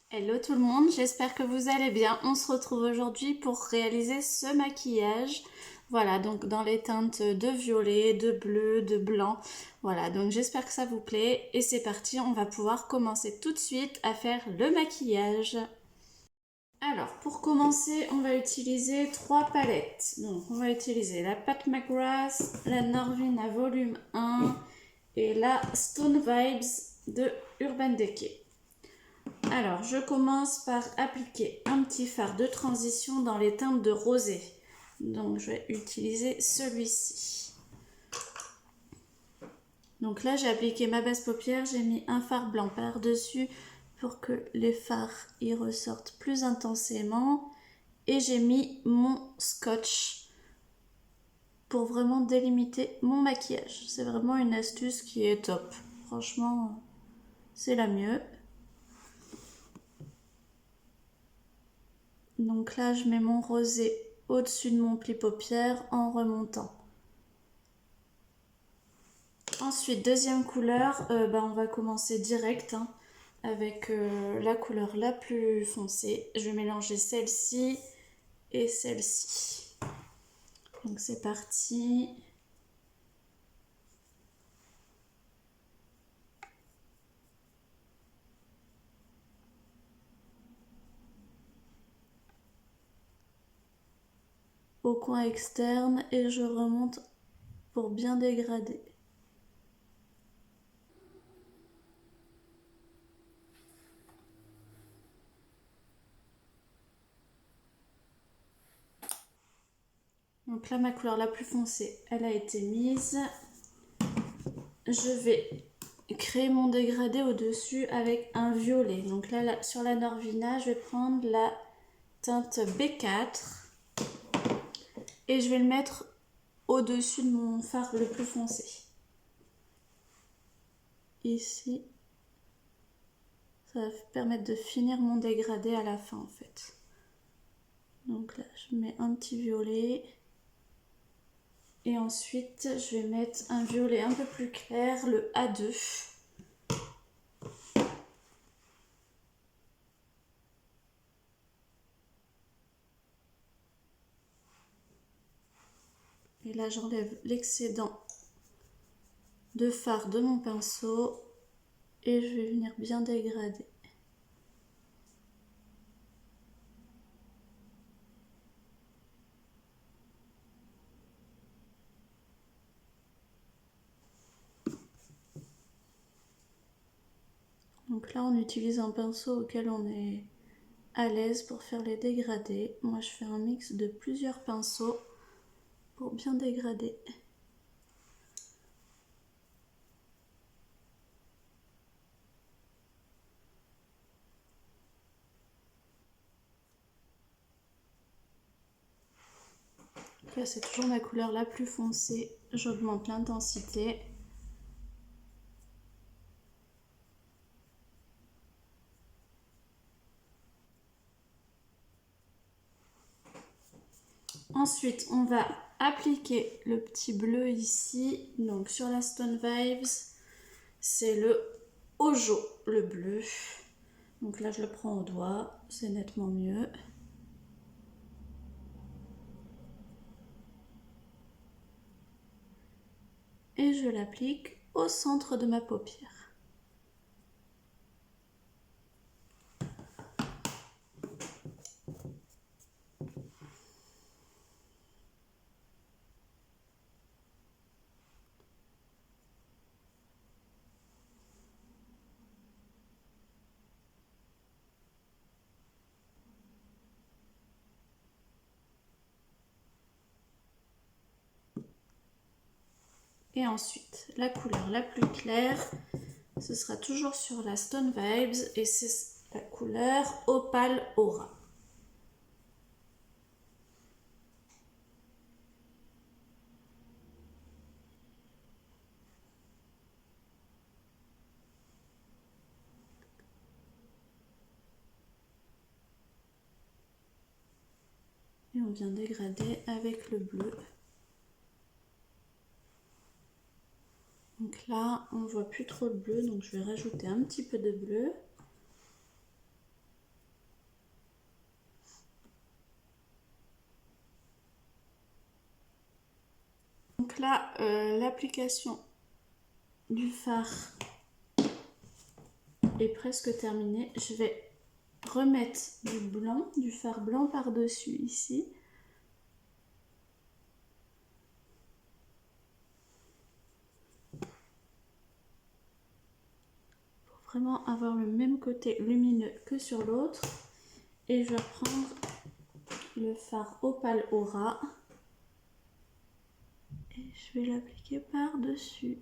Hello tout le monde, j'espère que vous allez bien. On se retrouve aujourd'hui pour réaliser ce maquillage. Voilà, donc dans les teintes de violet, de bleu, de blanc. Voilà, donc j'espère que ça vous plaît. Et c'est parti, on va pouvoir commencer tout de suite à faire le maquillage. Alors, pour commencer, on va utiliser trois palettes. Donc, on va utiliser la Pat McGrath, la Norvina Volume 1 et la Stone Vibes de Urban Decay. Alors, je commence par appliquer un petit fard de transition dans les teintes de rosé. Donc, je vais utiliser celui-ci. Donc là, j'ai appliqué ma base paupière, j'ai mis un fard blanc par-dessus pour que les fards y ressortent plus intensément. Et j'ai mis mon scotch pour vraiment délimiter mon maquillage. C'est vraiment une astuce qui est top. Franchement, c'est la mieux. Donc là, je mets mon rosé au-dessus de mon pli paupière en remontant. Ensuite, deuxième couleur, on va commencer direct avec la couleur la plus foncée. Je vais mélanger celle-ci et celle-ci. Donc c'est parti. Au coin externe et je remonte pour bien dégrader. Donc là, ma couleur la plus foncée, elle a été mise. Je vais créer mon dégradé au-dessus avec un violet. Donc là, sur la Norvina, je vais prendre la teinte B4 et je vais le mettre au-dessus de mon fard le plus foncé. Ici, ça va permettre de finir mon dégradé à la fin en fait. Donc là, je mets un petit violet. Et ensuite, je vais mettre un violet un peu plus clair, le A2. Et là, j'enlève l'excédent de fard de mon pinceau et je vais venir bien dégrader. Donc là, on utilise un pinceau auquel on est à l'aise pour faire les dégradés. Moi, je fais un mix de plusieurs pinceaux pour bien dégrader. Là, c'est toujours ma couleur la plus foncée. J'augmente l'intensité. Ensuite, on va appliquer le petit bleu ici. Donc sur la Stone Vibes, c'est le Ojo, le bleu. Donc là, je le prends au doigt, c'est nettement mieux. Et je l'applique au centre de ma paupière. Et ensuite, la couleur la plus claire, ce sera toujours sur la Stone Vibes et c'est la couleur Opal Aura. Et on vient dégrader avec le bleu. Donc là, on ne voit plus trop de bleu, donc je vais rajouter un petit peu de bleu. donc là, l'application du fard est presque terminée. Je vais remettre du fard blanc par-dessus ici. Pour vraiment avoir le même côté lumineux que sur l'autre. Et je vais prendre le fard Opal Aura et je vais l'appliquer par-dessus.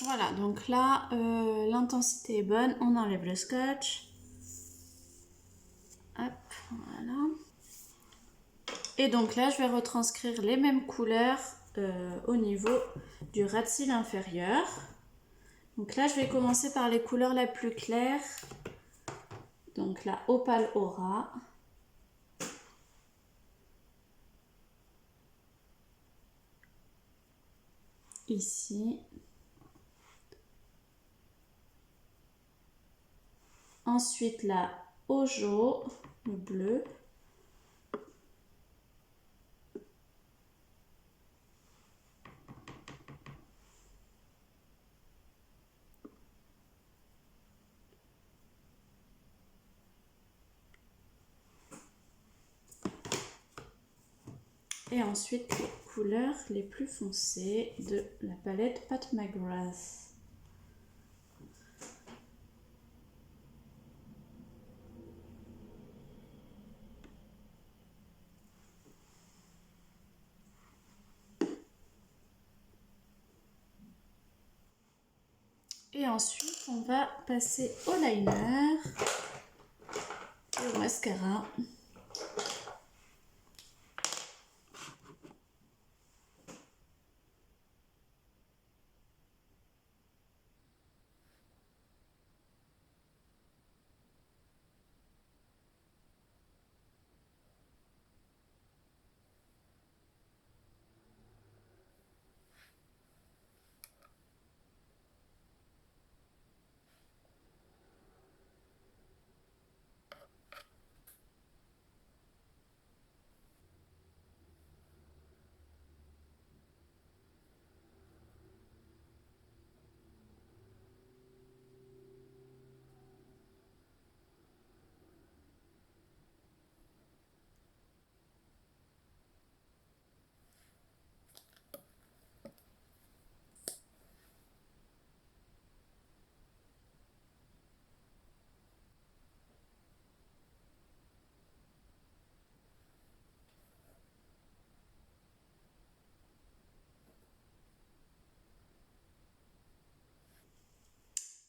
Voilà, donc là, l'intensité est bonne. On enlève le scotch. Hop, voilà. Et donc là, je vais retranscrire les mêmes couleurs au niveau du ras de cils inférieur. Donc là, je vais commencer par les couleurs la plus claire. Donc la Opal Aura. Ici. Ensuite la Ojo, le bleu. Et ensuite les couleurs les plus foncées de la palette Pat McGrath. Et ensuite, on va passer au liner et au mascara.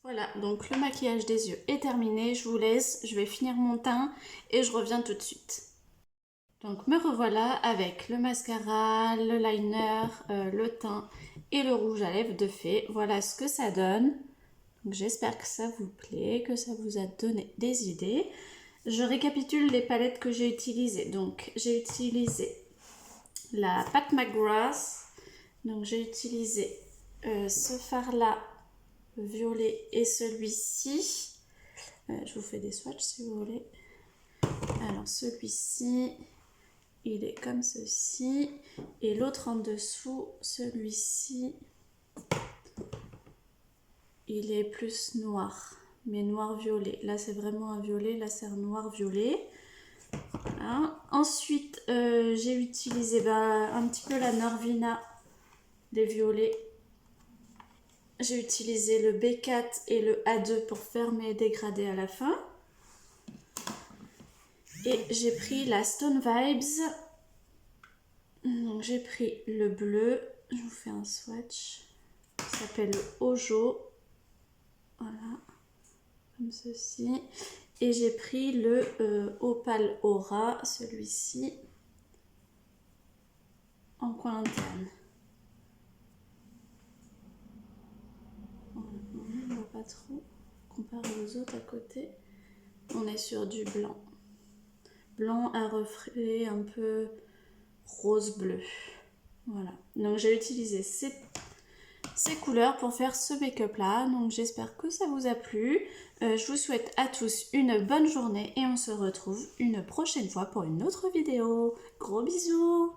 Voilà, donc le maquillage des yeux est terminé. Je vous laisse, je vais finir mon teint et je reviens tout de suite. Donc me revoilà avec le mascara, le liner, le teint et le rouge à lèvres de fée. Voilà ce que ça donne. J'espère que ça vous plaît, que ça vous a donné des idées. Je récapitule les palettes que j'ai utilisées. Donc j'ai utilisé la Pat McGrath. Donc j'ai utilisé ce fard là violet et celui-ci. Je vous fais des swatchs si vous voulez. Alors celui-ci, il est comme ceci. Et l'autre en dessous, celui-ci, il est plus noir, mais noir-violet. Là, c'est vraiment un violet, là, c'est un noir-violet. Voilà. Ensuite, j'ai utilisé un petit peu la Narvina des violets. J'ai utilisé le B4 et le A2 pour faire mes dégradés à la fin. Et j'ai pris la Stone Vibes. Donc j'ai pris le bleu. Je vous fais un swatch. Ça s'appelle le Ojo. Voilà. Comme ceci. Et j'ai pris le Opal Aura. Celui-ci. En coin interne. On ne voit pas trop. Comparé aux autres à côté. On est sur du blanc. Blanc à reflet un peu rose-bleu. Voilà, donc j'ai utilisé ces couleurs pour faire ce make-up là, donc j'espère que ça vous a plu. Je vous souhaite à tous une bonne journée et on se retrouve une prochaine fois pour une autre vidéo. Gros bisous!